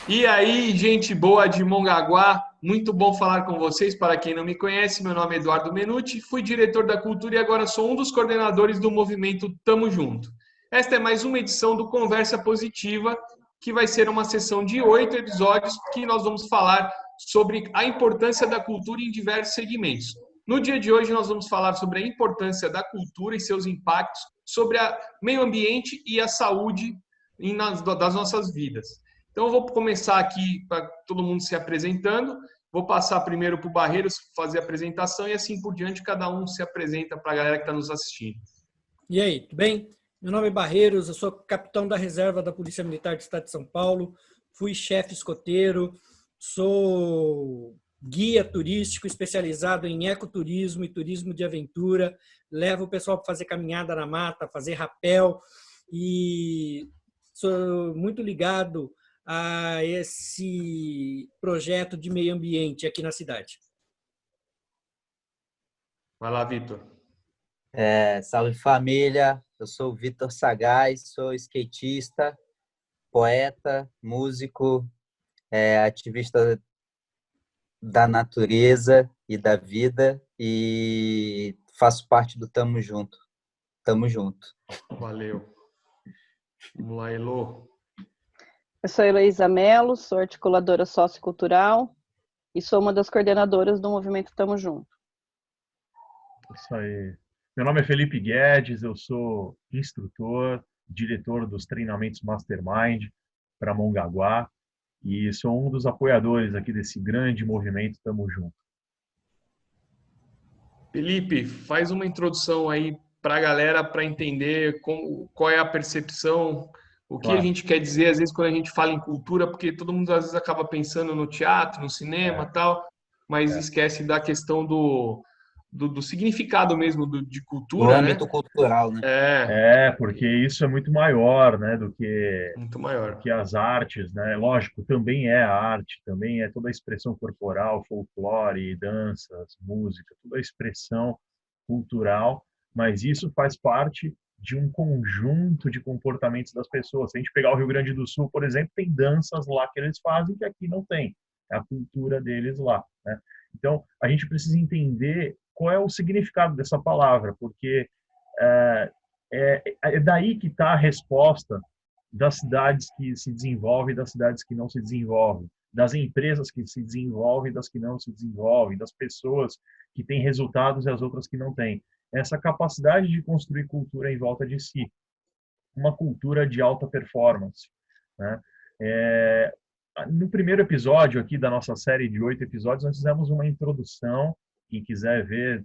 E aí, gente boa de Mongaguá, muito bom falar com vocês. Para quem não me conhece, meu nome é Eduardo Menuti, fui diretor da Cultura e agora sou um dos coordenadores do movimento Tamo Junto. Esta é mais uma edição do Conversa Positiva, que vai ser uma sessão de 8 episódios que nós vamos falar sobre a importância da cultura em diversos segmentos. No dia de hoje, nós vamos falar sobre a importância da cultura e seus impactos sobre o meio ambiente e a saúde das nossas vidas. Então, eu vou começar aqui para todo mundo se apresentando. Vou passar primeiro para o Barreiros fazer a apresentação e assim por diante, cada um se apresenta para a galera que está nos assistindo. E aí, tudo bem? Meu nome é Barreiros, eu sou capitão da reserva da Polícia Militar do Estado de São Paulo, fui chefe escoteiro, sou guia turístico especializado em ecoturismo e turismo de aventura, levo o pessoal para fazer caminhada na mata, fazer rapel e sou muito ligado a esse projeto de meio ambiente aqui na cidade. Vai lá, Vitor. Salve família, eu sou o Vitor Sagaz, sou skatista, poeta, músico, ativista da natureza e da vida e faço parte do Tamo Junto. Tamo junto. Valeu. Vamos lá, Elô. Eu sou Heloísa Mello, sou articuladora sociocultural e sou uma das coordenadoras do movimento Tamo Junto. Isso aí. Meu nome é Felipe Guedes, eu sou instrutor, diretor dos treinamentos Mastermind para Mongaguá e sou um dos apoiadores aqui desse grande movimento Tamo Junto. Felipe, faz uma introdução aí para a galera para entender qual é a percepção, o que a gente quer dizer, às vezes, quando a gente fala em cultura, porque todo mundo às vezes acaba pensando no teatro, no cinema tal, mas esquece da questão do significado mesmo de cultura, Do âmbito cultural, né? Porque isso é muito maior, né, do que muito maior. Do que as artes, né? Lógico, também é a arte, também é toda a expressão corporal, folclore, danças, música, toda a expressão cultural, mas isso faz parte de um conjunto de comportamentos das pessoas. Se a gente pegar o Rio Grande do Sul, por exemplo, tem danças lá que eles fazem que aqui não tem. É a cultura deles lá, né? Então, a gente precisa entender qual é o significado dessa palavra, porque é daí que está a resposta das cidades que se desenvolvem e das cidades que não se desenvolvem, das empresas que se desenvolvem e das que não se desenvolvem, das pessoas que têm resultados e as outras que não têm. Essa capacidade de construir cultura em volta de si, uma cultura de alta performance, né? No primeiro episódio aqui da nossa série de 8 episódios, nós fizemos uma introdução. Quem quiser ver,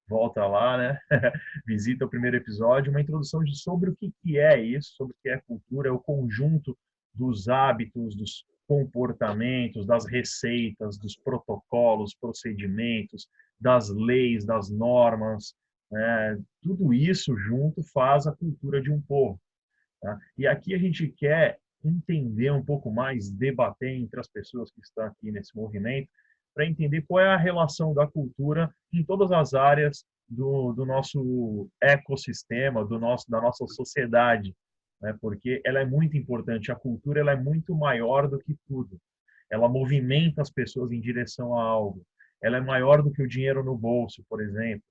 volta lá, né? Visita o primeiro episódio, uma introdução sobre o que é isso, sobre o que é cultura, é o conjunto dos hábitos, dos comportamentos, das receitas, dos protocolos, procedimentos, das leis, das normas, né? Tudo isso junto faz a cultura de um povo, tá? E aqui a gente quer entender um pouco mais, debater entre as pessoas que estão aqui nesse movimento, para entender qual é a relação da cultura em todas as áreas do nosso ecossistema, da nossa sociedade, né? Porque ela é muito importante. A cultura ela é muito maior do que tudo. Ela movimenta as pessoas em direção a algo. Ela é maior do que o dinheiro no bolso, por exemplo.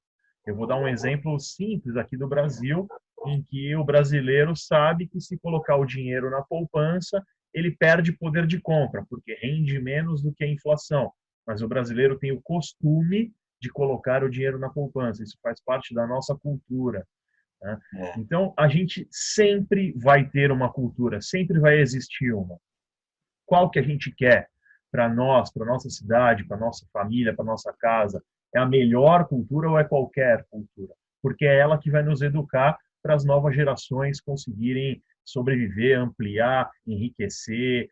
Eu vou dar um exemplo simples aqui do Brasil, em que o brasileiro sabe que se colocar o dinheiro na poupança, ele perde poder de compra, porque rende menos do que a inflação. Mas o brasileiro tem o costume de colocar o dinheiro na poupança. Isso faz parte da nossa cultura, né? Então, a gente sempre vai ter uma cultura, sempre vai existir uma. Qual que a gente quer para nós, para nossa cidade, para nossa família, para nossa casa? É a melhor cultura ou é qualquer cultura? Porque é ela que vai nos educar para as novas gerações conseguirem sobreviver, ampliar, enriquecer,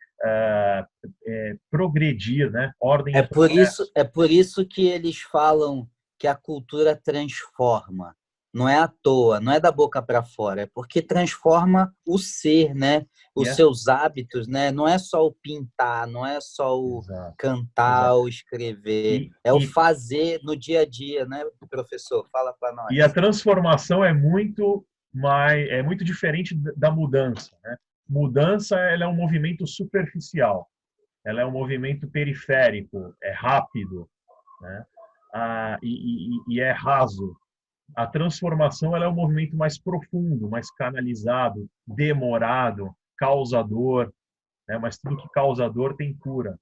progredir, né? Ordem e progresso. É por isso que eles falam que a cultura transforma. Não é à toa, não é da boca para fora, é porque transforma o ser, né? Os seus hábitos, né? Não é só o pintar, não é só o cantar, o escrever, é o fazer no dia a dia, né, professor? Fala para nós. E a transformação é muito diferente da mudança, né? Mudança ela é um movimento superficial. ela é um movimento periférico, é rápido, né? E é raso. A transformação ela é um movimento mais profundo, mais canalizado, demorado, causador, né? Mas tudo que causador tem cura.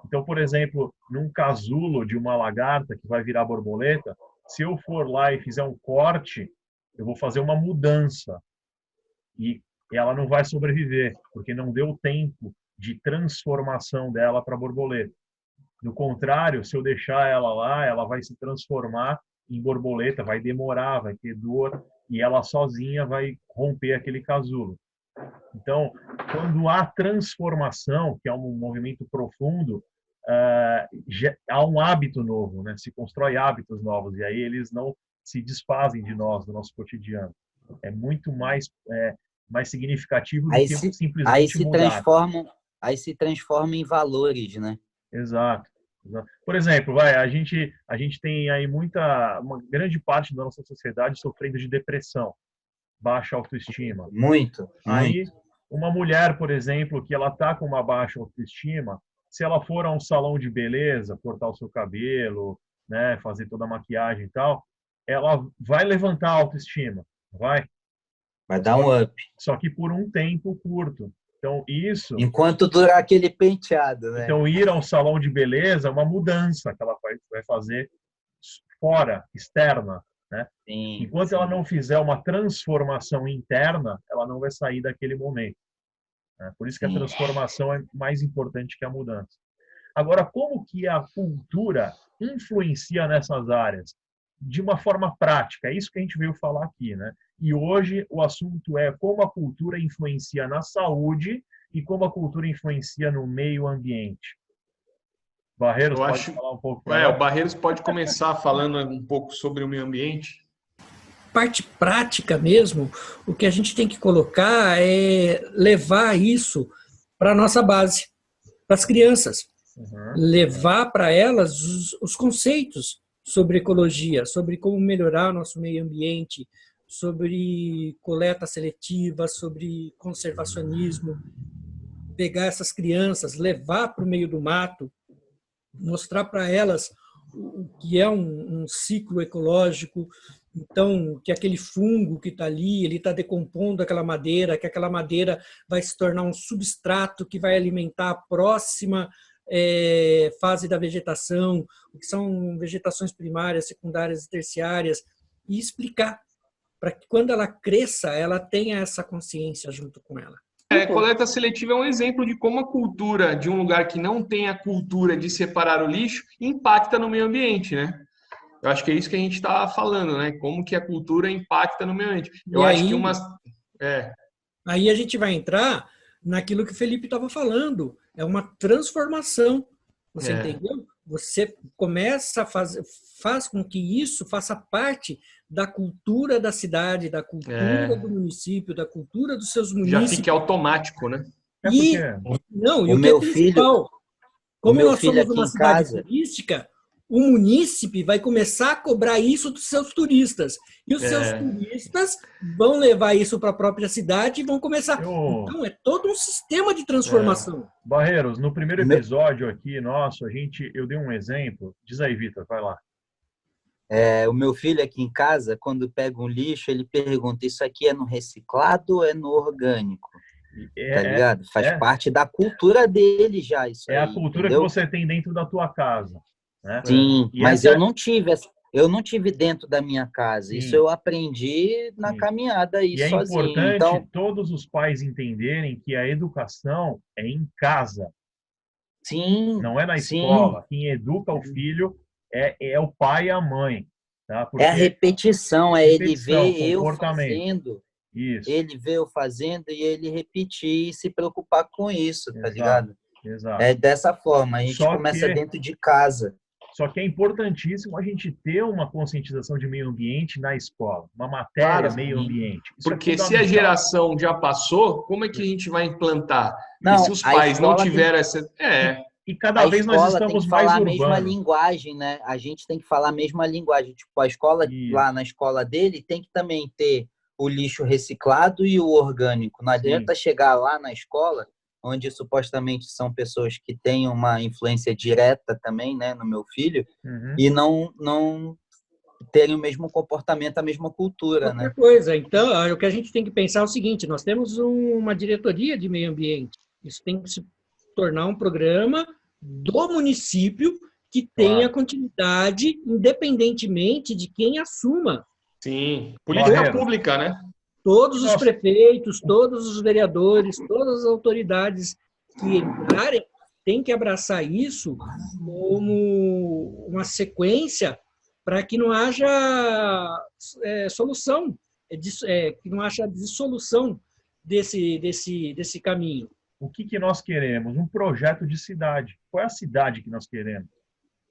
Então, por exemplo, num casulo de uma lagarta que vai virar borboleta, se eu for lá e fizer um corte, eu vou fazer uma mudança e ela não vai sobreviver, porque não deu tempo de transformação dela para borboleta. Do contrário, se eu deixar ela lá, ela vai se transformar em borboleta, vai demorar, vai ter dor e ela sozinha vai romper aquele casulo. Então, quando há transformação, que é um movimento profundo, há um hábito novo, né? Se constrói hábitos novos e aí eles não se desfazem de nós, do nosso cotidiano. É muito mais significativo do que simplesmente mudar. Aí se transforma em valores, né? Exato. Por exemplo, a gente tem aí uma grande parte da nossa sociedade sofrendo de depressão, baixa autoestima. Muito. Aí, uma mulher, por exemplo, que ela tá com uma baixa autoestima, se ela for a um salão de beleza, cortar o seu cabelo, né, fazer toda a maquiagem e tal, ela vai levantar a autoestima, vai dar um up. Só que por um tempo curto. Então, isso... Enquanto durar aquele penteado, né? Então, ir ao salão de beleza é uma mudança que ela vai fazer fora, externa, né? Sim, Enquanto ela não fizer uma transformação interna, ela não vai sair daquele momento, né? Por isso que a transformação é mais importante que a mudança. Agora, como que a cultura influencia nessas áreas? De uma forma prática, é isso que a gente veio falar aqui, né? E hoje o assunto é como a cultura influencia na saúde e como a cultura influencia no meio ambiente. Barreiros, pode falar um pouco? O Barreiros pode começar falando um pouco sobre o meio ambiente. Parte prática mesmo, o que a gente tem que colocar é levar isso para a nossa base, para as crianças. Levar para elas os conceitos sobre ecologia, sobre como melhorar o nosso meio ambiente, sobre coleta seletiva, sobre conservacionismo. Pegar essas crianças, levar para o meio do mato, mostrar para elas o que é um ciclo ecológico. Então, que aquele fungo que está ali, ele está decompondo aquela madeira, que aquela madeira vai se tornar um substrato que vai alimentar a próxima fase da vegetação, o que são vegetações primárias, secundárias e terciárias, e explicar para que quando ela cresça, ela tenha essa consciência junto com ela. Coleta seletiva é um exemplo de como a cultura de um lugar que não tem a cultura de separar o lixo impacta no meio ambiente, né? Eu acho que é isso que a gente está falando, né? Como que a cultura impacta no meio ambiente. Aí a gente vai entrar naquilo que o Felipe estava falando. É uma transformação. Você entendeu? Você começa a faz com que isso faça parte da cultura da cidade, da cultura do município, da cultura dos seus municípios. Já fica automático, né? E o meu filho, como nós somos uma cidade turística, o munícipe vai começar a cobrar isso dos seus turistas. E os seus turistas vão levar isso para a própria cidade e vão começar... Então, é todo um sistema de transformação. Barreiros, no primeiro episódio aqui nosso, eu dei um exemplo. Diz aí, Vitor, vai lá. O meu filho aqui em casa, quando pega um lixo, ele pergunta, isso aqui é no reciclado ou é no orgânico? Tá ligado? Faz parte da cultura dele já, isso aí. É a cultura, entendeu? Que você tem dentro da tua casa. Né? Sim, mas eu não tive dentro da minha casa. Sim. Isso eu aprendi na caminhada aí sozinho. É importante todos os pais entenderem que a educação é em casa. Sim. Não é na escola. Quem educa o filho é o pai e a mãe. Tá? É a repetição, ele ver eu fazendo. Isso. Ele ver eu fazendo e ele repetir e se preocupar com isso, tá ligado? Exato. É dessa forma, a gente começa dentro de casa. Só que é importantíssimo a gente ter uma conscientização de meio ambiente na escola, uma matéria meio ambiente. Isso porque se a geração já passou, como é que a gente vai implantar? Não, se os pais não tiveram essa... E cada vez nós estamos mais urbanos. A mesma linguagem, né? A gente tem que falar a mesma linguagem. Tipo, a escola, lá na escola dele, tem que também ter o lixo reciclado e o orgânico. Não adianta chegar lá na escola onde supostamente são pessoas que têm uma influência direta também, né, no meu filho, e não terem o mesmo comportamento, a mesma cultura, né? Outra coisa, então, o que a gente tem que pensar é o seguinte: nós temos uma diretoria de meio ambiente. Isso tem que se tornar um programa do município que tenha continuidade, independentemente de quem assuma. Sim, política pública, né? Todos os prefeitos, todos os vereadores, todas as autoridades que entrarem têm que abraçar isso como uma sequência para que não haja solução, que não haja dissolução desse caminho. O que nós queremos? Um projeto de cidade. Qual é a cidade que nós queremos?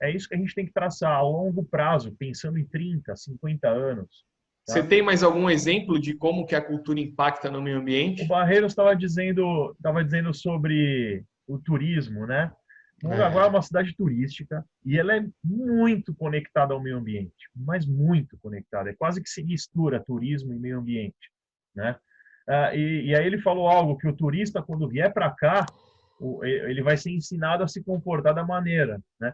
É isso que a gente tem que traçar a longo prazo, pensando em 30, 50 anos. Tá? Você tem mais algum exemplo de como que a cultura impacta no meio ambiente? O Barreiros estava dizendo sobre o turismo, né? Mongaguá é uma cidade turística e ela é muito conectada ao meio ambiente, mas muito conectada. É quase que se mistura turismo e meio ambiente, né? E aí ele falou algo que o turista, quando vier para cá, ele vai ser ensinado a se comportar da maneira, né?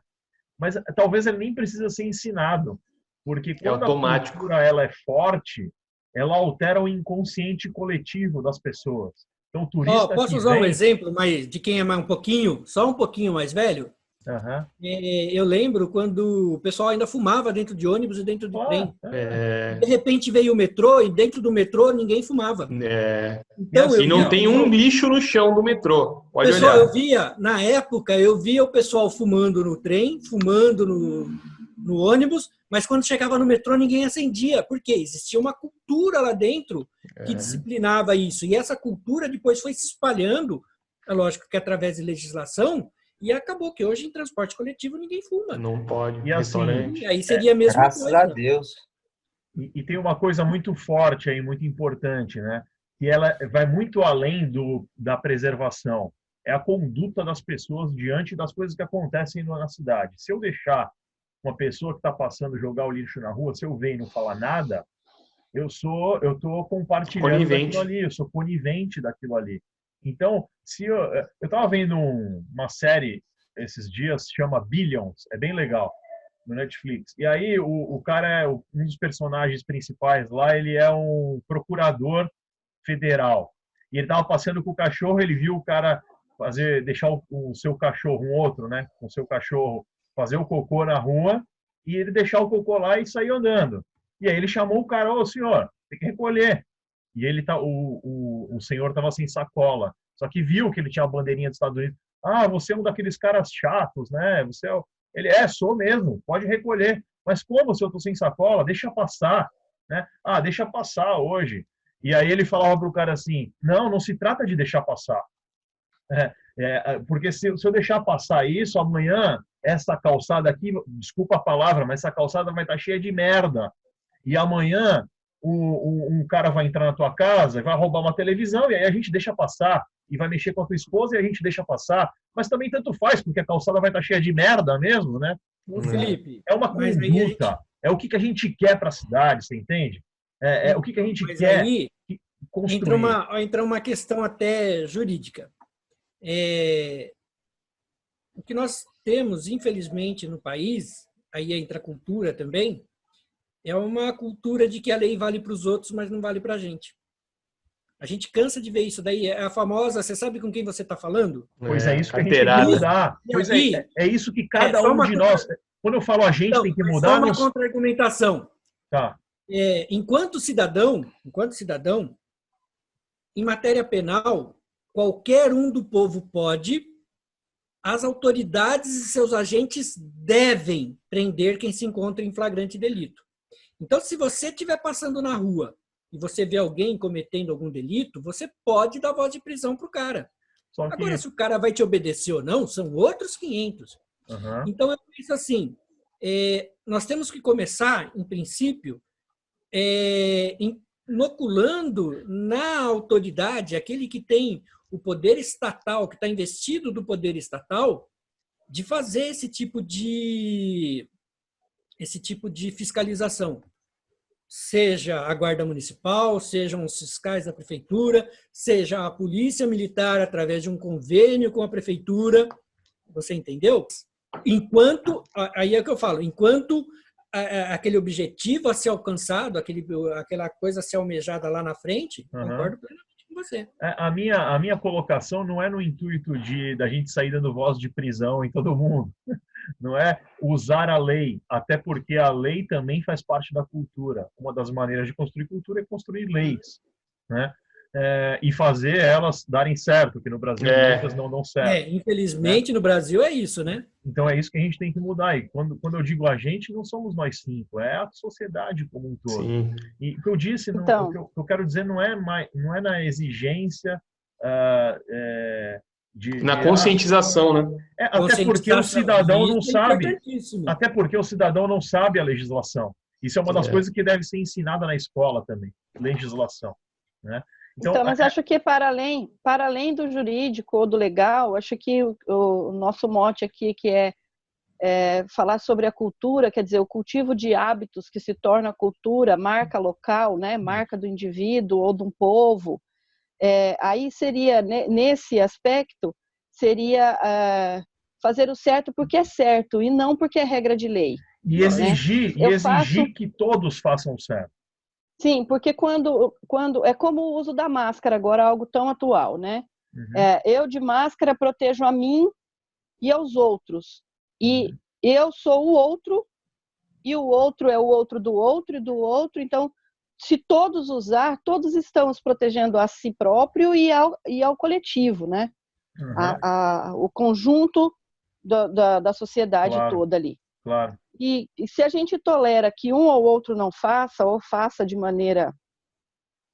Mas talvez ele nem precisa ser ensinado, porque quando a cultura ela é forte, ela altera o inconsciente coletivo das pessoas. Então, o turista posso usar um exemplo de quem é só um pouquinho mais velho? Eu lembro quando o pessoal ainda fumava dentro de ônibus e dentro de trem. De repente veio o metrô e dentro do metrô ninguém fumava. Então, e não tem um lixo no chão do metrô. Pode olhar. Na época, eu via o pessoal fumando no trem, fumando no ônibus, mas quando chegava no metrô ninguém acendia. Por quê? Existia uma cultura lá dentro que disciplinava isso. E essa cultura depois foi se espalhando, é lógico que através de legislação, e acabou que hoje em transporte coletivo ninguém fuma. Não pode. E assim, aí seria a mesma graças coisa. Graças a Deus. E tem uma coisa muito forte aí, muito importante, né? Que ela vai muito além da preservação. É a conduta das pessoas diante das coisas que acontecem na cidade. Se eu deixar uma pessoa que está passando jogar o lixo na rua, se eu ver e não falar nada, eu estou compartilhando daquilo ali, eu sou conivente daquilo ali. Então, se eu estava vendo uma série esses dias, chama Billions, é bem legal, no Netflix. E aí o cara, um dos personagens principais lá, ele é um procurador federal. E ele estava passeando com o cachorro, ele viu o cara deixar o seu cachorro, um outro, né, com o seu cachorro, fazer o cocô na rua, e ele deixar o cocô lá e sair andando. E aí ele chamou o cara: ô senhor, tem que recolher. E ele o senhor estava sem sacola, só que viu que ele tinha a bandeirinha dos Estados Unidos. Ah, você é um daqueles caras chatos, né? Ele sou mesmo, pode recolher. Mas como se eu estou sem sacola, deixa passar, né? Ah, deixa passar hoje. E aí ele falava para o cara assim: não se trata de deixar passar. Porque se eu deixar passar isso, amanhã essa calçada aqui, desculpa a palavra, mas essa calçada vai estar cheia de merda. E amanhã um cara vai entrar na tua casa, vai roubar uma televisão, e aí a gente deixa passar, e vai mexer com a tua esposa e a gente deixa passar. Mas também tanto faz, porque a calçada vai estar cheia de merda mesmo, né? Felipe, é uma conduta, é o que a gente quer para a cidade, você entende? O que a gente quer construir. Entra uma questão até jurídica. O que nós temos, infelizmente, no país, aí entra a cultura também, é uma cultura de que a lei vale para os outros, mas não vale para a gente. A gente cansa de ver isso daí. É a famosa, você sabe com quem você está falando? Pois é isso que a gente tem que mudar. Pois é isso que cada um de nós... Quando eu falo a gente tem que mudar... Só uma contra-argumentação. Tá. Enquanto cidadão, em matéria penal, qualquer um do povo pode, as autoridades e seus agentes devem prender quem se encontra em flagrante delito. Então, se você estiver passando na rua e você vê alguém cometendo algum delito, você pode dar voz de prisão para o cara. Agora, se o cara vai te obedecer ou não, são outros 500. Então, eu penso assim, nós temos que começar, em princípio, inoculando na autoridade, aquele que tem o poder estatal, que está investido do poder estatal, de fazer esse tipo de fiscalização. seja a Guarda Municipal, sejam os fiscais da Prefeitura, seja a Polícia Militar através de um convênio com a Prefeitura. Você entendeu? Enquanto, aí é o que eu falo, enquanto aquele objetivo a ser alcançado, aquela coisa a ser almejada lá na frente, concordo plenamente com você. A minha colocação não é no intuito da gente sair dando voz de prisão em todo mundo. Não é usar a lei, até porque a lei também faz parte da cultura. Uma das maneiras de construir cultura é construir leis, né? E fazer elas darem certo, que no Brasil muitas não dão certo. Infelizmente, no Brasil é isso, né? Então é isso que a gente tem que mudar. E quando eu digo a gente, não somos nós 5, é a sociedade como um todo. Sim. E o que eu disse, então, o que eu quero dizer não é na exigência na conscientização, né? Até porque o cidadão não sabe. Até porque o cidadão não sabe a legislação. Isso é uma das coisas que deve ser ensinada na escola também, legislação, né? Então, mas acho que para além do jurídico ou do legal, acho que o nosso mote aqui que é falar sobre a cultura, quer dizer, o cultivo de hábitos que se torna cultura, marca local, né? Marca do indivíduo ou de um povo. Aí seria, nesse aspecto, seria fazer o certo porque é certo e não porque é regra de lei. E exigir que todos façam o certo. Sim, porque quando é como o uso da máscara agora, algo tão atual, né? Eu de máscara protejo a mim e aos outros. E eu sou o outro, e o outro é o outro do outro e do outro. Então, se todos usar, todos estamos protegendo a si próprio e ao coletivo, né? O conjunto da sociedade toda ali. Claro. E se a gente tolera que um ou outro não faça, ou faça de maneira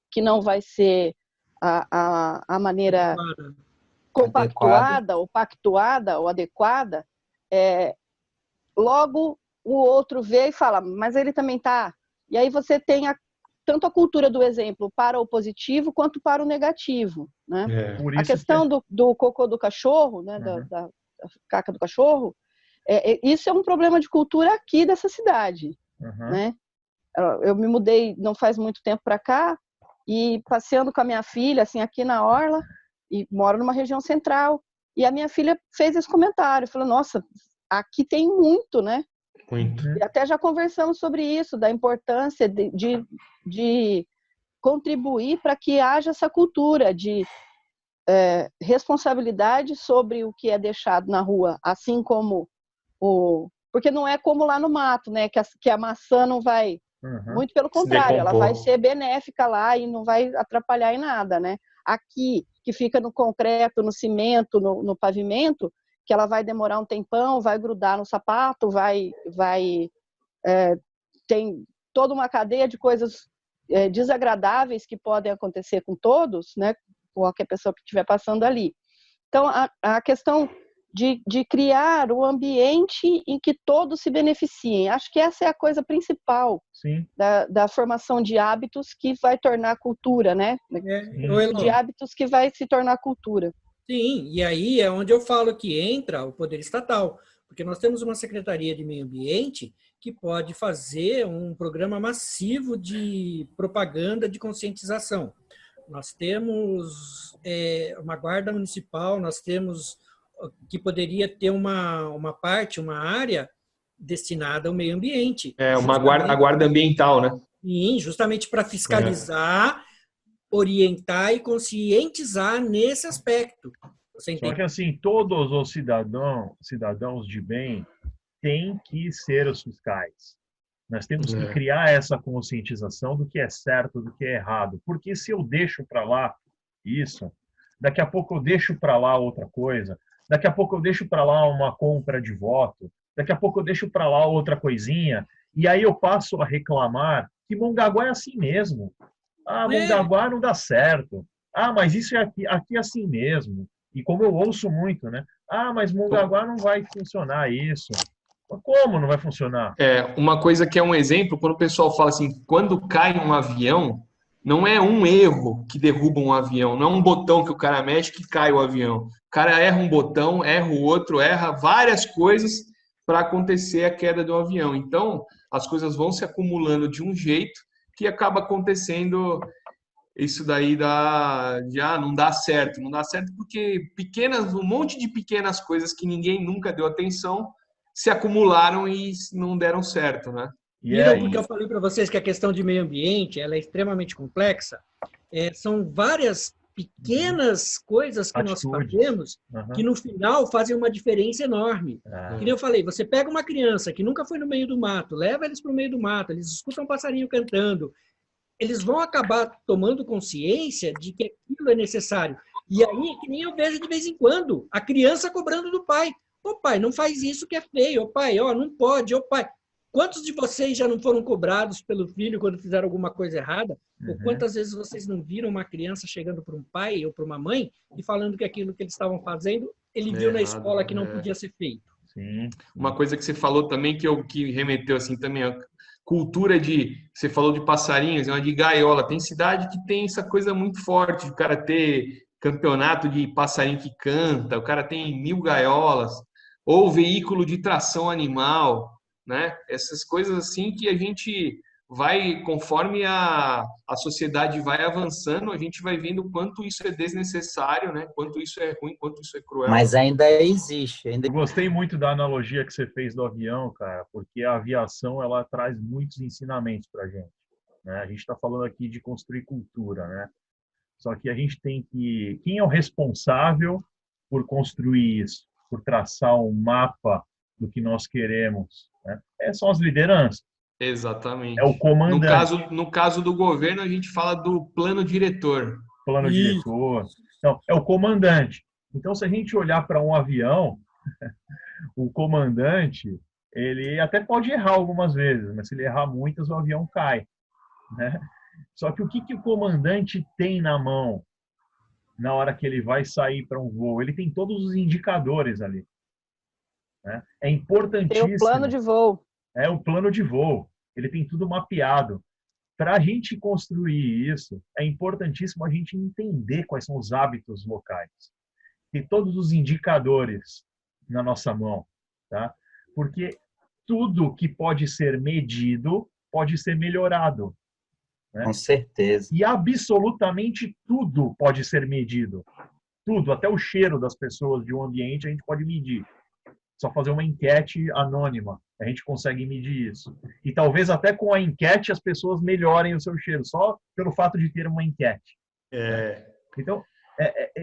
que não vai ser a maneira compactuada, ou pactuada, ou adequada, logo o outro vê e fala, mas ele também está. E aí você tem tanto a cultura do exemplo para o positivo quanto para o negativo, né? A questão do cocô do cachorro, né? Da caca do cachorro, isso é um problema de cultura aqui dessa cidade, né? Eu me mudei não faz muito tempo para cá e passeando com a minha filha, assim, aqui na Orla, e moro numa região central, e a minha filha fez esse comentário, falou, nossa, aqui tem muito, né? Muito. E até já conversamos sobre isso, da importância de contribuir para que haja essa cultura de responsabilidade sobre o que é deixado na rua, assim como porque não é como lá no mato, né? Que a maçã não vai, muito pelo contrário, ela vai ser benéfica lá e não vai atrapalhar em nada, né? Aqui, que fica no concreto, no cimento, no pavimento, que ela vai demorar um tempão, vai grudar no sapato, tem toda uma cadeia de coisas desagradáveis que podem acontecer com todos, né? Qualquer pessoa que estiver passando ali. Então, a questão de criar o ambiente em que todos se beneficiem. Acho que essa é a coisa principal da formação de hábitos que vai tornar cultura, né? De hábitos que vai se tornar cultura. Sim, e aí é onde eu falo que entra o poder estatal, porque nós temos uma Secretaria de Meio Ambiente que pode fazer um programa massivo de propaganda de conscientização. Nós temos uma guarda municipal, nós temos que poderia ter uma parte, uma área destinada ao meio ambiente. A guarda ambiental, né? Sim, justamente para fiscalizar, orientar e conscientizar nesse aspecto. Você entende? Só que assim, todos os cidadãos de bem têm que ser os fiscais. Nós temos que criar essa conscientização do que é certo, do que é errado. Porque se eu deixo para lá isso, daqui a pouco eu deixo para lá outra coisa, daqui a pouco eu deixo para lá uma compra de voto, daqui a pouco eu deixo para lá outra coisinha, e aí eu passo a reclamar que Mongaguá é assim mesmo. Mongaguá não dá certo. Mas isso aqui é assim mesmo. E como eu ouço muito, né? Mas Mongaguá não vai funcionar isso. Como não vai funcionar? Uma coisa que é um exemplo, quando o pessoal fala assim, quando cai um avião, não é um erro que derruba um avião, não é um botão que o cara mexe que cai o avião. O cara erra um botão, erra o outro, erra várias coisas para acontecer a queda do avião. Então, as coisas vão se acumulando de um jeito que acaba acontecendo isso daí não dá certo. Não dá certo porque um monte de pequenas coisas que ninguém nunca deu atenção se acumularam e não deram certo, né? Viram, porque eu falei para vocês que a questão de meio ambiente ela é extremamente complexa. São várias pequenas coisas que nós fazemos que no final fazem uma diferença enorme. Que nem eu falei, você pega uma criança que nunca foi no meio do mato, leva eles para o meio do mato, eles escutam um passarinho cantando, eles vão acabar tomando consciência de que aquilo é necessário. E aí, que nem eu vejo de vez em quando, a criança cobrando do pai. Ô pai, não faz isso que é feio. Ô pai, não pode. Ô pai, quantos de vocês já não foram cobrados pelo filho quando fizeram alguma coisa errada? Ou quantas vezes vocês não viram uma criança chegando para um pai ou para uma mãe e falando que aquilo que eles estavam fazendo, ele viu na escola que não podia ser feito? Sim. Uma coisa que você falou também, que remeteu assim também, a cultura você falou de passarinhos, de gaiola. Tem cidade que tem essa coisa muito forte, o cara ter campeonato de passarinho que canta, o cara tem 1000 gaiolas, ou veículo de tração animal, né? Essas coisas assim que a gente vai, conforme a sociedade vai avançando, a gente vai vendo quanto isso é desnecessário, né? Quanto isso é ruim, quanto isso é cruel. Mas ainda existe. Eu gostei muito da analogia que você fez do avião, cara, porque a aviação ela traz muitos ensinamentos para a gente, né? A gente está falando aqui de construir cultura, né? Só que a gente tem que... Quem é o responsável por construir isso? Por traçar um mapa do que nós queremos, né? São as lideranças. Exatamente. É o comandante. No caso do governo, a gente fala do plano diretor. Plano diretor. Então, é o comandante. Então, se a gente olhar para um avião, o comandante, ele até pode errar algumas vezes, mas se ele errar muitas, o avião cai, né? Só que o que o comandante tem na mão na hora que ele vai sair para um voo? Ele tem todos os indicadores ali, né? É importantíssimo. Tem o plano de voo. É o plano de voo. Ele tem tudo mapeado. Para a gente construir isso, é importantíssimo a gente entender quais são os hábitos locais. Tem todos os indicadores na nossa mão, tá? Porque tudo que pode ser medido pode ser melhorado, né? Com certeza. E absolutamente tudo pode ser medido. Tudo, até o cheiro das pessoas de um ambiente a gente pode medir. Só fazer uma enquete anônima, a gente consegue medir isso. E talvez até com a enquete as pessoas melhorem o seu cheiro, só pelo fato de ter uma enquete. Então,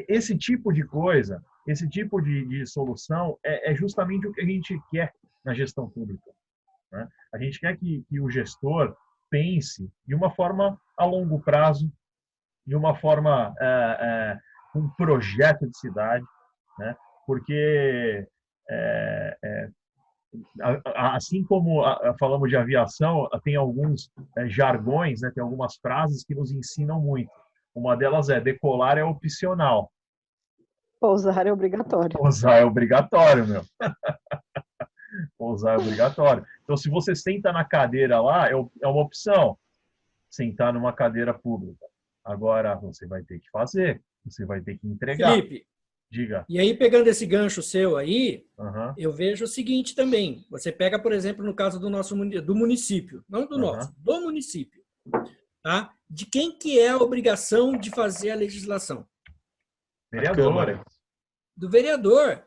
esse tipo de coisa, esse tipo de solução é justamente o que a gente quer na gestão pública, né? A gente quer que o gestor pense de uma forma a longo prazo, de uma forma um projeto de cidade, né? Porque assim como falamos de aviação, tem alguns jargões, né? Tem algumas frases que nos ensinam muito. Uma delas é: decolar é opcional. Pousar é obrigatório. Pousar é obrigatório, meu. Pousar é obrigatório. Então, se você senta na cadeira lá, é uma opção. Sentar numa cadeira pública. Agora, você vai ter que fazer. Você vai ter que entregar. Felipe, diga. E aí, pegando esse gancho seu aí, eu vejo o seguinte também. Você pega, por exemplo, no caso do município, não do nosso, do município. Tá? De quem que é a obrigação de fazer a legislação? Vereador. Do vereador.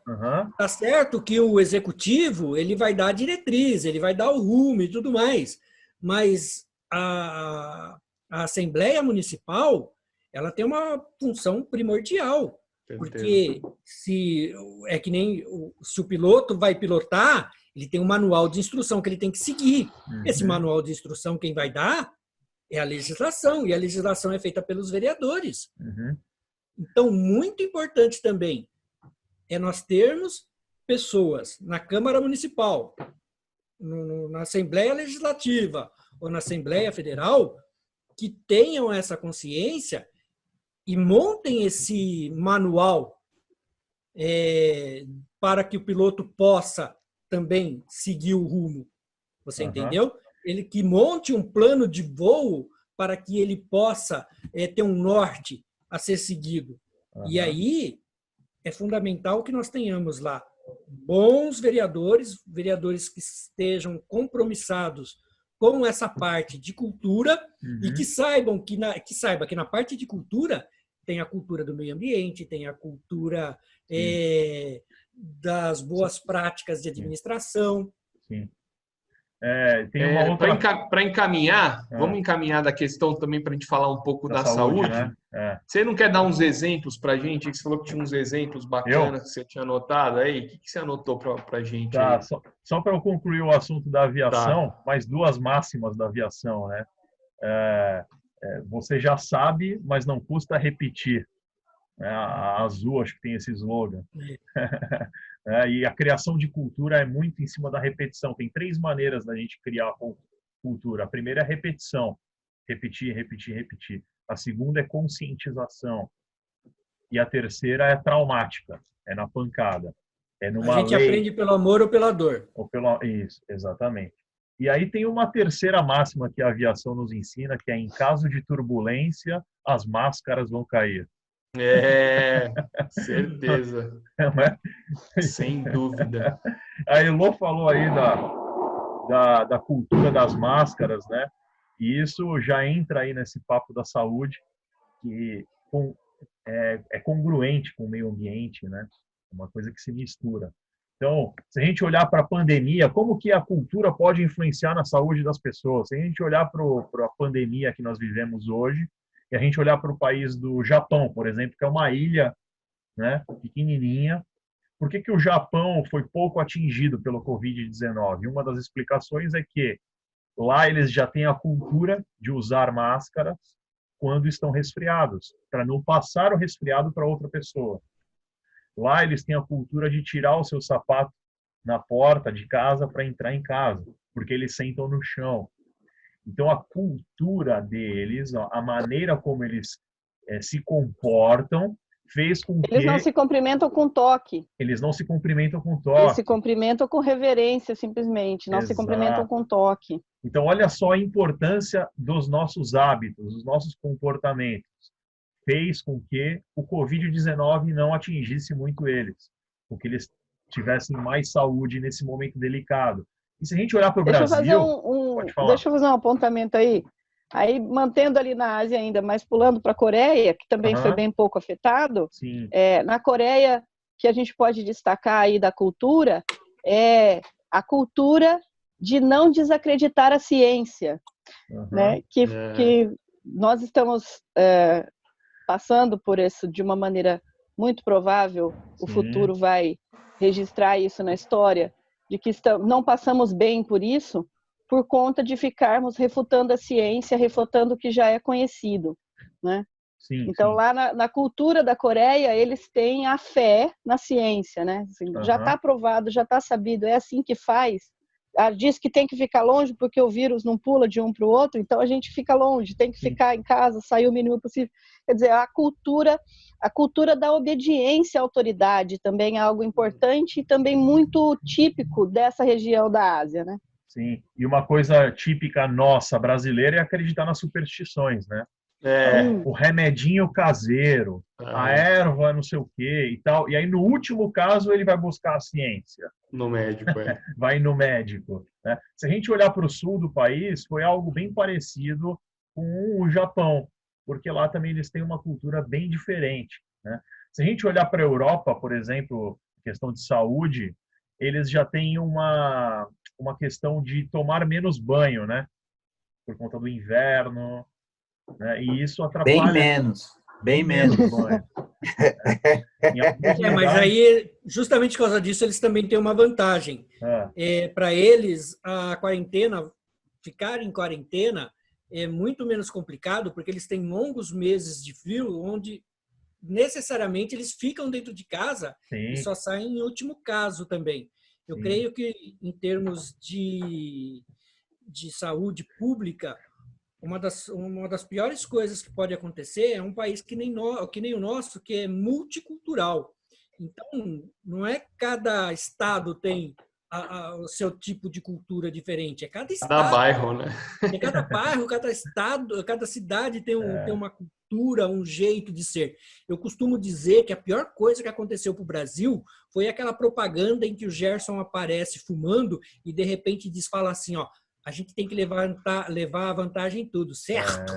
Tá certo que o executivo ele vai dar a diretriz, ele vai dar o rumo e tudo mais, mas a Assembleia Municipal ela tem uma função primordial, porque se o piloto vai pilotar, ele tem um manual de instrução que ele tem que seguir. Esse manual de instrução quem vai dar é a legislação, e a legislação é feita pelos vereadores. Então, muito importante também é nós termos pessoas na Câmara Municipal, na Assembleia Legislativa ou na Assembleia Federal que tenham essa consciência e montem esse manual para que o piloto possa também seguir o rumo. Você entendeu? Ele que monte um plano de voo para que ele possa ter um norte a ser seguido. E aí é fundamental que nós tenhamos lá bons vereadores que estejam compromissados com essa parte de cultura e que saiba que na parte de cultura tem a cultura do meio ambiente, tem a cultura das boas práticas de administração. Sim. Tem uma outra... Para encaminhar, vamos encaminhar da questão também para a gente falar um pouco da saúde. Né? Você não quer dar uns exemplos para a gente? Você falou que tinha uns exemplos bacanas que você tinha anotado aí. O que você anotou para a gente? Tá, só para eu concluir o assunto da aviação, mais duas máximas da aviação, né? Você já sabe, mas não custa repetir. A Azul, acho que tem esse slogan. E a criação de cultura é muito em cima da repetição. Tem 3 maneiras da gente criar cultura. A primeira é repetição. Repetir, repetir, repetir. A segunda é conscientização. E a terceira é traumática. É na pancada. É numa a gente aprende pelo amor ou pela dor. Isso, exatamente. E aí tem uma terceira máxima que a aviação nos ensina, que é em caso de turbulência, as máscaras vão cair. Certeza. Sem dúvida. A Elô falou aí da cultura das máscaras, né? E isso já entra aí nesse papo da saúde, que é congruente com o meio ambiente, né? Uma coisa que se mistura. Então, se a gente olhar para a pandemia, como que a cultura pode influenciar na saúde das pessoas? Se a gente olhar para a pandemia que nós vivemos hoje, e a gente olhar para o país do Japão, por exemplo, que é uma ilha, né, pequenininha, por que o Japão foi pouco atingido pelo Covid-19? Uma das explicações é que lá eles já têm a cultura de usar máscaras quando estão resfriados, para não passar o resfriado para outra pessoa. Lá eles têm a cultura de tirar o seu sapato na porta de casa para entrar em casa, porque eles sentam no chão. Então, a cultura deles, a maneira como eles se comportam, fez com que... Eles não se cumprimentam com toque. Eles não se cumprimentam com toque. Eles se cumprimentam com reverência, simplesmente. Não se cumprimentam com toque. Então, olha só a importância dos nossos hábitos, dos nossos comportamentos. Fez com que o Covid-19 não atingisse muito eles, com que eles tivessem mais saúde nesse momento delicado. E se a gente olhar para o Brasil... Deixa eu fazer um apontamento aí. Aí, mantendo ali na Ásia ainda, mas pulando para a Coreia, que também foi bem pouco afetado. Na Coreia, que a gente pode destacar aí da cultura, é a cultura de não desacreditar a ciência. Né? Que nós estamos passando por isso de uma maneira muito provável, o futuro vai registrar isso na história, de que não passamos bem por isso, por conta de ficarmos refutando a ciência, refutando o que já é conhecido, né? Então, lá na cultura da Coreia, eles têm a fé na ciência, né? Assim, já está provado, já está sabido, é assim que faz. Diz que tem que ficar longe porque o vírus não pula de um para o outro, então a gente fica longe, tem que ficar em casa, sair o mínimo possível. Quer dizer, a cultura da obediência à autoridade também é algo importante e também muito típico dessa região da Ásia, né? Sim, e uma coisa típica nossa, brasileira, é acreditar nas superstições, né? O remedinho caseiro, a erva não sei o quê e tal. E aí, no último caso, ele vai buscar a ciência. No médico, Vai no médico. Né? Se a gente olhar para o sul do país, foi algo bem parecido com o Japão, porque lá também eles têm uma cultura bem diferente. Né? Se a gente olhar para a Europa, por exemplo, questão de saúde, eles já têm uma questão de tomar menos banho, né? Por conta do inverno. Né? E isso atrapalha... Bem menos. Mas aí, justamente por causa disso, eles também têm uma vantagem. Para eles, a quarentena, ficar em quarentena é muito menos complicado, porque eles têm longos meses de frio, onde necessariamente eles ficam dentro de casa e só saem em último caso também. Eu creio que, em termos de saúde pública, uma das piores coisas que pode acontecer é um país que nem o nosso, que é multicultural. Então, não é cada estado tem o seu tipo de cultura diferente, é cada estado. Cada bairro, né? É cada bairro, cada estado, cada cidade tem uma cultura, um jeito de ser. Eu costumo dizer que a pior coisa que aconteceu para o Brasil foi aquela propaganda em que o Gerson aparece fumando e, de repente, fala assim, ó, a gente tem que levar a vantagem em tudo, certo?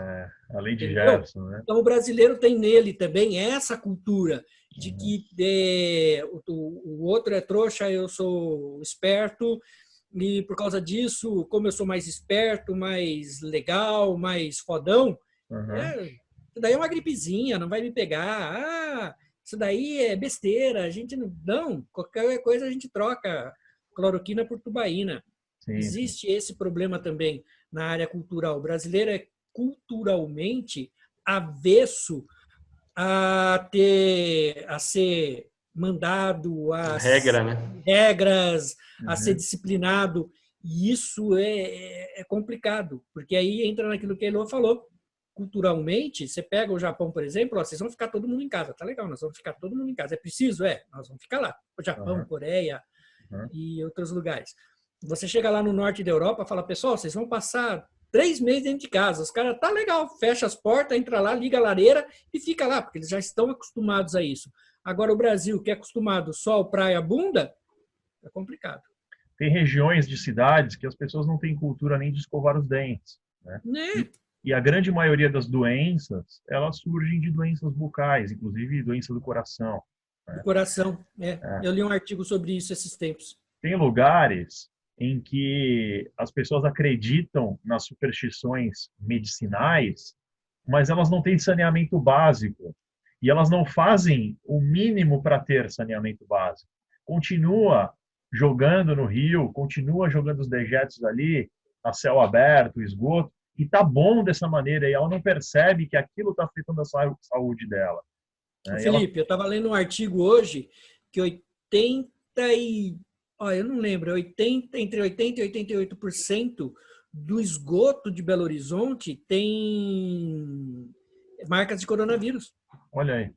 A lei de Entendeu? Jefferson, né? Então, o brasileiro tem nele também essa cultura de que o outro é trouxa, eu sou esperto, e por causa disso, como eu sou mais esperto, mais legal, mais fodão, isso daí é uma gripezinha, não vai me pegar. Isso daí é besteira, a gente não, qualquer coisa a gente troca cloroquina por tubaína. Sim. Existe esse problema também na área cultural. O brasileiro é culturalmente avesso a ser mandado, regra, né? regras, a ser disciplinado. E isso é complicado, porque aí entra naquilo que a Elô falou. Culturalmente, você pega o Japão, por exemplo, vocês vão ficar todo mundo em casa, tá legal, nós vamos ficar todo mundo em casa. É preciso? Nós vamos ficar lá. O Japão, Coreia e outros lugares. Você chega lá no norte da Europa, fala, pessoal, vocês vão passar 3 meses dentro de casa. Os caras, tá legal, fecha as portas, entra lá, liga a lareira e fica lá, porque eles já estão acostumados a isso. Agora, o Brasil, que é acostumado sol, praia, bunda, é complicado. Tem regiões de cidades que as pessoas não têm cultura nem de escovar os dentes, né? E a grande maioria das doenças, elas surgem de doenças bucais, inclusive doença do coração. Do coração, Eu li um artigo sobre isso esses tempos. Tem lugares em que as pessoas acreditam nas superstições medicinais, mas elas não têm saneamento básico. E elas não fazem o mínimo para ter saneamento básico. Continua jogando no rio, continua jogando os dejetos ali, a céu aberto, esgoto, e tá bom dessa maneira, e ela não percebe que aquilo está afetando a saúde dela. Felipe, eu estava lendo um artigo hoje que eu não lembro, entre 80% e 88% do esgoto de Belo Horizonte tem marcas de coronavírus. Olha aí.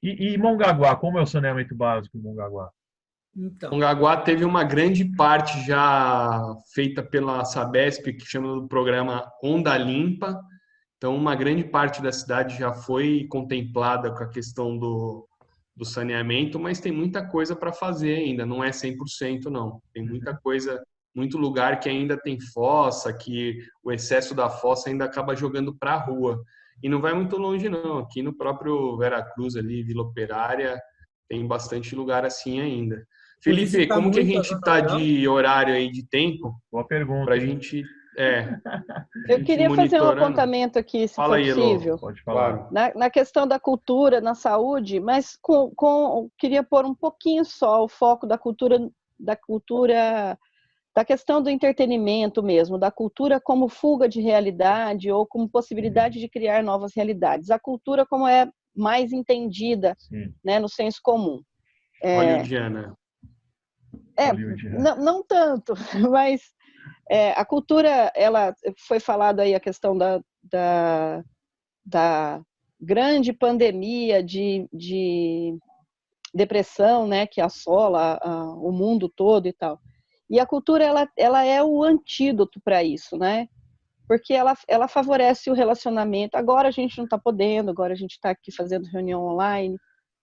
E Mongaguá, como é o saneamento básico em Mongaguá? Então. Mongaguá teve uma grande parte já feita pela Sabesp, que chama do programa Onda Limpa. Então, uma grande parte da cidade já foi contemplada com a questão do saneamento, mas tem muita coisa para fazer ainda, não é 100% não. Tem muita coisa, muito lugar que ainda tem fossa, que o excesso da fossa ainda acaba jogando para a rua. E não vai muito longe não, aqui no próprio Veracruz, ali, Vila Operária, tem bastante lugar assim ainda. Felipe, como que a gente está de horário aí, de tempo? Boa pergunta. Para a gente... Eu queria fazer um apontamento aqui, se for possível. Pode falar. Na questão da cultura, na saúde, mas queria pôr um pouquinho só o foco da questão do entretenimento mesmo, da cultura como fuga de realidade ou como possibilidade de criar novas realidades. A cultura como é mais entendida, né, no senso comum. Hollywoodiana. Não tanto, mas a cultura, ela foi falado aí a questão da grande pandemia de depressão, né, que assola o mundo todo e tal. E a cultura, ela é o antídoto para isso, né? Porque ela favorece o relacionamento. Agora a gente não está podendo, agora a gente está aqui fazendo reunião online,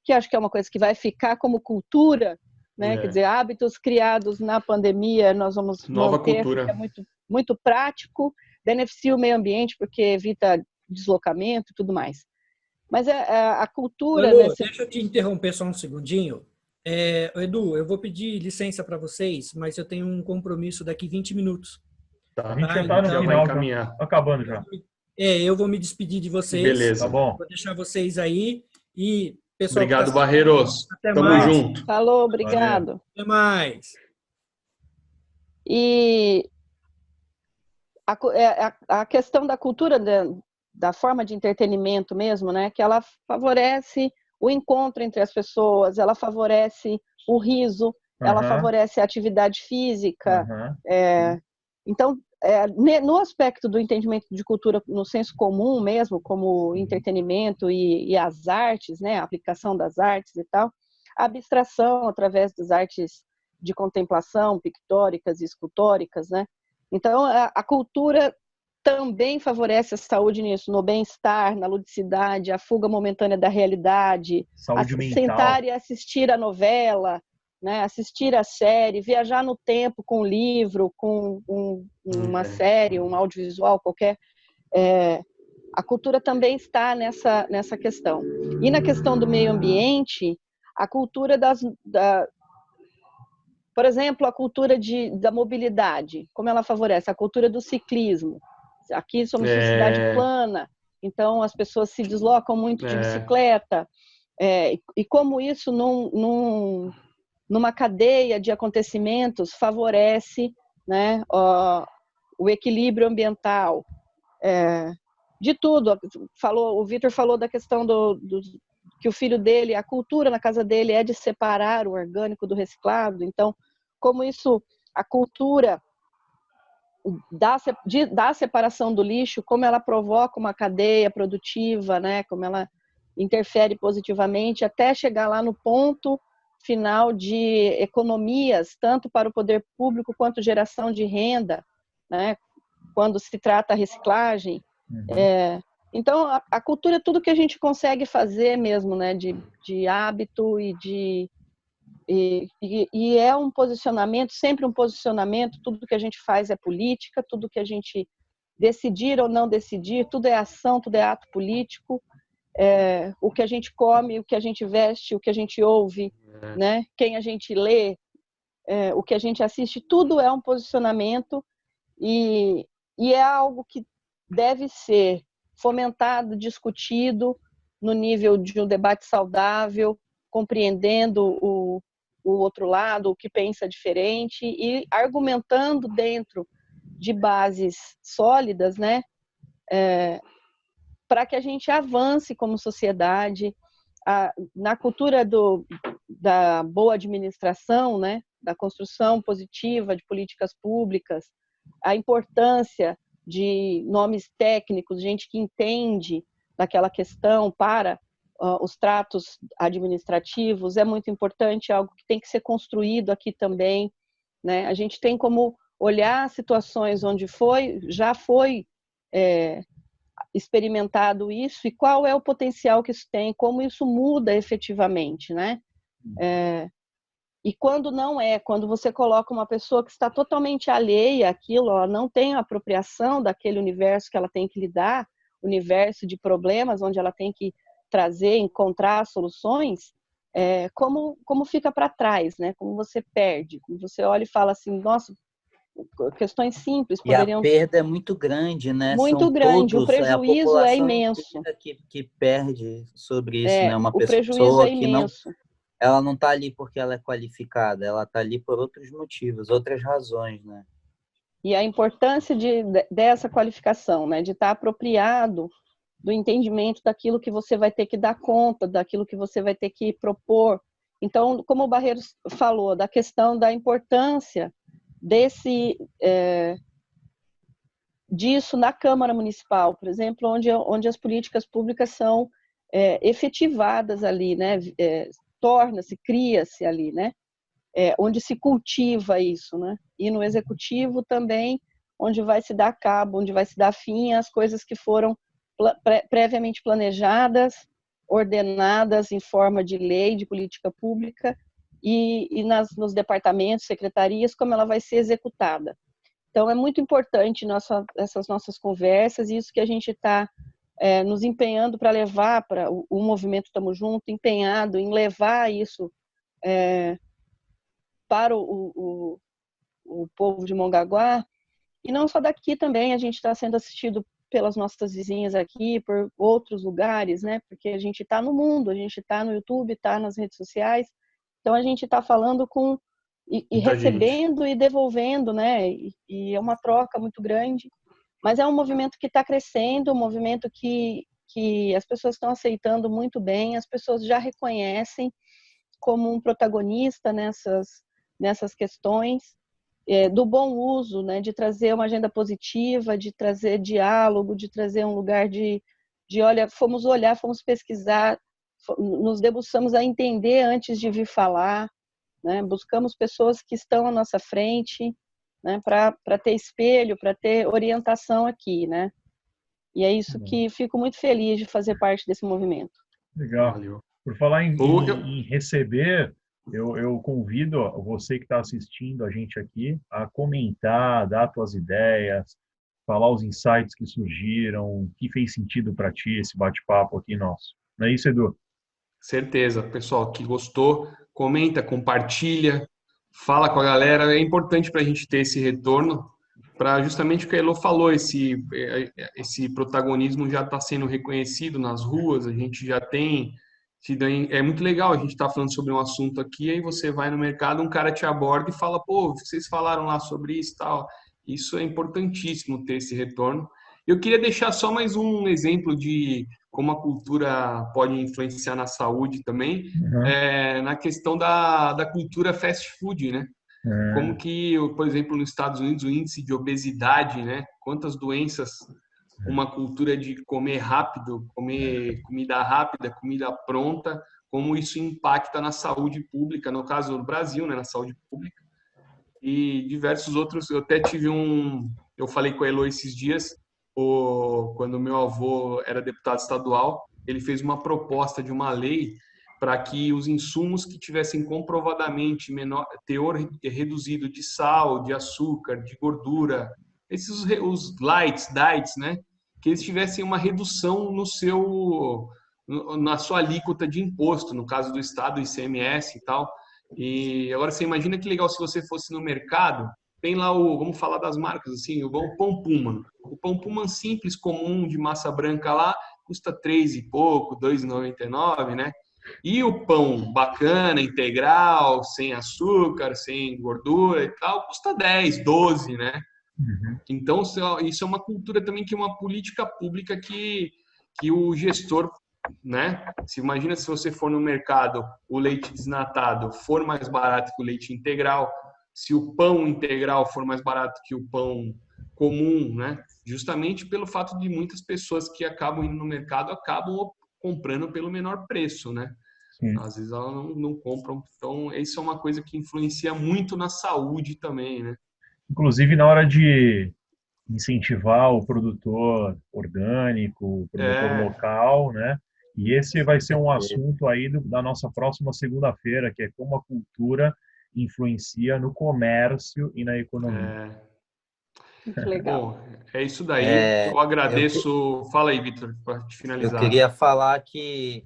que acho que é uma coisa que vai ficar como cultura, né? Quer dizer, hábitos criados na pandemia, nós vamos nova manter, cultura. É muito, muito prático, beneficia o meio ambiente, porque evita deslocamento e tudo mais. Mas a cultura... Edu, deixa eu te interromper só um segundinho. Edu, eu vou pedir licença para vocês, mas eu tenho um compromisso daqui 20 minutos. Tá. A gente já está no final, tá acabando já. Eu vou me despedir de vocês. Beleza. Tá bom. Vou deixar vocês aí e... Pessoal, obrigado, Barreiros. Tamo junto. Falou, obrigado. Valeu. Até mais. E a questão da cultura, da forma de entretenimento mesmo, né? Que ela favorece o encontro entre as pessoas, ela favorece o riso, ela favorece a atividade física. Então, no aspecto do entendimento de cultura no senso comum mesmo, como entretenimento e as artes, né, a aplicação das artes e tal, a abstração através das artes de contemplação, pictóricas e escultóricas, né? Então, a cultura também favorece a saúde nisso, no bem-estar, na ludicidade, a fuga momentânea da realidade, saúde mental. Sentar e assistir a novela, né? Assistir a série, viajar no tempo com um livro, com uma série, um audiovisual qualquer. A cultura também está nessa questão. E na questão do meio ambiente, a cultura por exemplo, a cultura da mobilidade, como ela favorece? A cultura do ciclismo. Aqui somos uma cidade plana, então as pessoas se deslocam muito de bicicleta. E como isso, numa cadeia de acontecimentos, favorece, né, o equilíbrio ambiental. De tudo. O Vitor falou da questão que o filho dele, a cultura na casa dele é de separar o orgânico do reciclado. Então, como isso, a cultura da separação do lixo, como ela provoca uma cadeia produtiva, né? Como ela interfere positivamente até chegar lá no ponto final de economias, tanto para o poder público quanto geração de renda, né? Quando se trata a reciclagem. Então, a cultura é tudo que a gente consegue fazer mesmo, né? De hábito e é um posicionamento, sempre um posicionamento. Tudo que a gente faz é política, tudo que a gente decidir ou não decidir, tudo é ação, tudo é ato político. O que a gente come, o que a gente veste, o que a gente ouve, né? Quem a gente lê, o que a gente assiste, tudo é um posicionamento e é algo que deve ser fomentado, discutido no nível de um debate saudável, compreendendo o outro lado, o que pensa diferente e argumentando dentro de bases sólidas, né? Para que a gente avance como sociedade na cultura da boa administração, né? Da construção positiva de políticas públicas, a importância de nomes técnicos, gente que entende daquela questão para os tratos administrativos, é muito importante, algo que tem que ser construído aqui também, né? A gente tem como olhar situações onde já foi experimentado isso e qual é o potencial que isso tem, como isso muda efetivamente, né? E quando quando você coloca uma pessoa que está totalmente alheia àquilo, ela não tem a apropriação daquele universo que ela tem que lidar, universo de problemas, onde ela tem que encontrar soluções, como fica para trás, né? Como você perde, como você olha e fala assim, nossa, questões simples poderiam... E a perda é muito grande, né? Muito grande, o prejuízo é imenso. Que perde sobre isso, né? Uma o prejuízo é imenso. Ela não está ali porque ela é qualificada, ela está ali por outros motivos, outras razões, né? E a importância dessa qualificação, né? De estar apropriado do entendimento daquilo que você vai ter que dar conta, daquilo que você vai ter que propor. Então, como o Barreiros falou, da questão da importância disso na Câmara Municipal, por exemplo, onde as políticas públicas são efetivadas ali, né? Cria-se ali, né? Onde se cultiva isso, né? E no Executivo também, onde vai se dar cabo, onde vai se dar fim às coisas que foram previamente planejadas, ordenadas em forma de lei, de política pública, e nos departamentos, secretarias, como ela vai ser executada. Então, é muito importante essas nossas conversas, e isso que a gente está nos empenhando para levar para o movimento Tamo Junto, empenhado em levar isso para o povo de Mongaguá, e não só daqui também, a gente está sendo assistido pelas nossas vizinhas aqui, por outros lugares, né? Porque a gente está no mundo, a gente está no YouTube, está nas redes sociais, então a gente está falando e recebendo gente. E devolvendo, né? E é uma troca muito grande, mas é um movimento que está crescendo, um movimento que as pessoas estão aceitando muito bem, as pessoas já reconhecem como um protagonista nessas questões, do bom uso, né, de trazer uma agenda positiva, de trazer diálogo, de trazer um lugar de fomos pesquisar, nos debruçamos a entender antes de vir falar, né, buscamos pessoas que estão à nossa frente, né, para ter espelho, para ter orientação aqui, né, e é isso que fico muito feliz de fazer parte desse movimento. Legal. Valeu. Por falar em receber, eu convido você que está assistindo a gente aqui a comentar, dar suas ideias, falar os insights que surgiram, o que fez sentido para ti esse bate-papo aqui nosso. Não é isso, Edu? Certeza. Pessoal que gostou, comenta, compartilha, fala com a galera. É importante para a gente ter esse retorno, para justamente o que a Elo falou, esse protagonismo já está sendo reconhecido nas ruas, a gente já tem... É muito legal a gente estar falando sobre um assunto aqui, aí você vai no mercado, um cara te aborda e fala, pô, vocês falaram lá sobre isso e tal. Isso é importantíssimo ter esse retorno. Eu queria deixar só mais um exemplo de como a cultura pode influenciar na saúde também, na questão da cultura fast food, né? Como que, por exemplo, nos Estados Unidos, o índice de obesidade, né? Quantas doenças uma cultura de comer rápido, comer comida rápida, comida pronta, como isso impacta na saúde pública, no caso do Brasil, né? Na saúde pública. E diversos outros, eu até tive eu falei com a Elo esses dias, quando meu avô era deputado estadual, ele fez uma proposta de uma lei para que os insumos que tivessem comprovadamente menor teor reduzido de sal, de açúcar, de gordura, os lights, diets, né, que eles tivessem uma redução na sua alíquota de imposto, no caso do estado, ICMS e tal. E agora você imagina que legal se você fosse no mercado, tem lá vamos falar das marcas assim, o Pão Puma. O Pão Puma simples, comum, de massa branca lá, custa 3 e pouco, 2,99, né? E o pão bacana, integral, sem açúcar, sem gordura e tal, custa 10, 12, né? Então, isso é uma cultura também, que é uma política pública que o gestor, né? Se imagina se você for no mercado, o leite desnatado for mais barato que o leite integral, se o pão integral for mais barato que o pão comum, né? Justamente pelo fato de muitas pessoas que acabam indo no mercado acabam comprando pelo menor preço, né? Sim. Às vezes elas não compram. Então, isso é uma coisa que influencia muito na saúde também, né? Inclusive, na hora de incentivar o produtor orgânico, o produtor local, né? E esse vai ser um assunto aí da nossa próxima segunda-feira, que é como a cultura influencia no comércio e na economia. Que legal. Bom, é isso daí. Eu agradeço. Fala aí, Vitor, para te finalizar. Eu queria falar que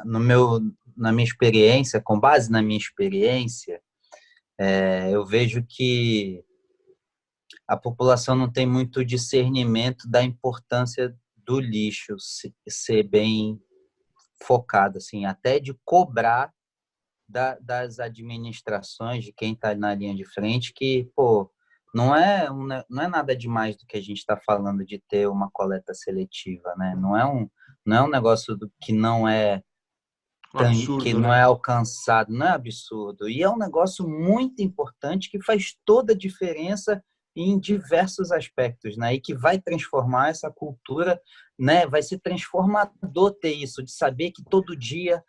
na minha experiência, com base na minha experiência, eu vejo que a população não tem muito discernimento da importância do lixo ser bem focado, assim, até de cobrar das administrações, de quem está na linha de frente, que, pô, não é nada demais do que a gente está falando de ter uma coleta seletiva, né? Não é um negócio que não é absurdo, que não é alcançado, não é absurdo. E é um negócio muito importante que faz toda a diferença em diversos aspectos, né? E que vai transformar essa cultura, né? Vai ser transformador ter isso, de saber que todo dia,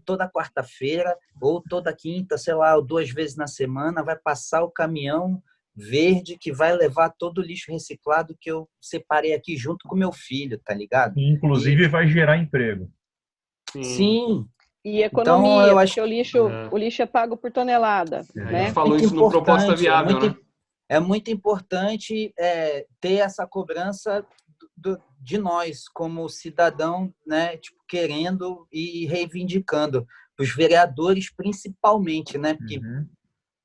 toda quarta-feira ou toda quinta, sei lá, ou 2 vezes na semana, vai passar o caminhão verde que vai levar todo o lixo reciclado que eu separei aqui junto com meu filho, tá ligado? E, inclusive, vai gerar emprego. Sim. E economia, então, eu porque o lixo é pago por tonelada. A né? gente falou isso no Proposta Viável, né? É muito importante ter essa cobrança de nós, como cidadão, né? Tipo, querendo e reivindicando. Os vereadores, principalmente, né? Porque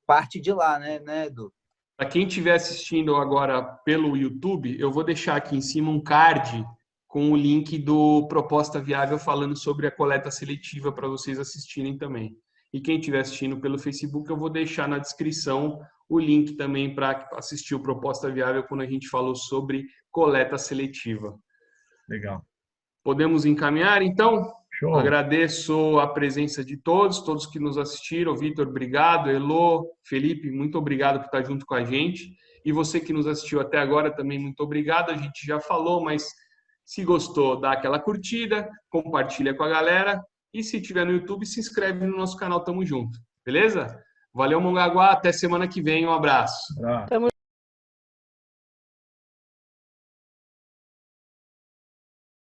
parte de lá, né, Edu? Para quem estiver assistindo agora pelo YouTube, eu vou deixar aqui em cima um card com o link do Proposta Viável falando sobre a coleta seletiva para vocês assistirem também. E quem estiver assistindo pelo Facebook, eu vou deixar na descrição o link também para assistir o Proposta Viável quando a gente falou sobre coleta seletiva. Legal. Podemos encaminhar, então? Show. Agradeço a presença de todos que nos assistiram. Vitor, obrigado. Elo, Felipe, muito obrigado por estar junto com a gente. E você que nos assistiu até agora também, muito obrigado. A gente já falou, mas se gostou, dá aquela curtida, compartilha com a galera. E se tiver no YouTube, se inscreve no nosso canal. Tamo junto. Beleza? Valeu, Mongaguá. Até semana que vem. Um abraço. Tamo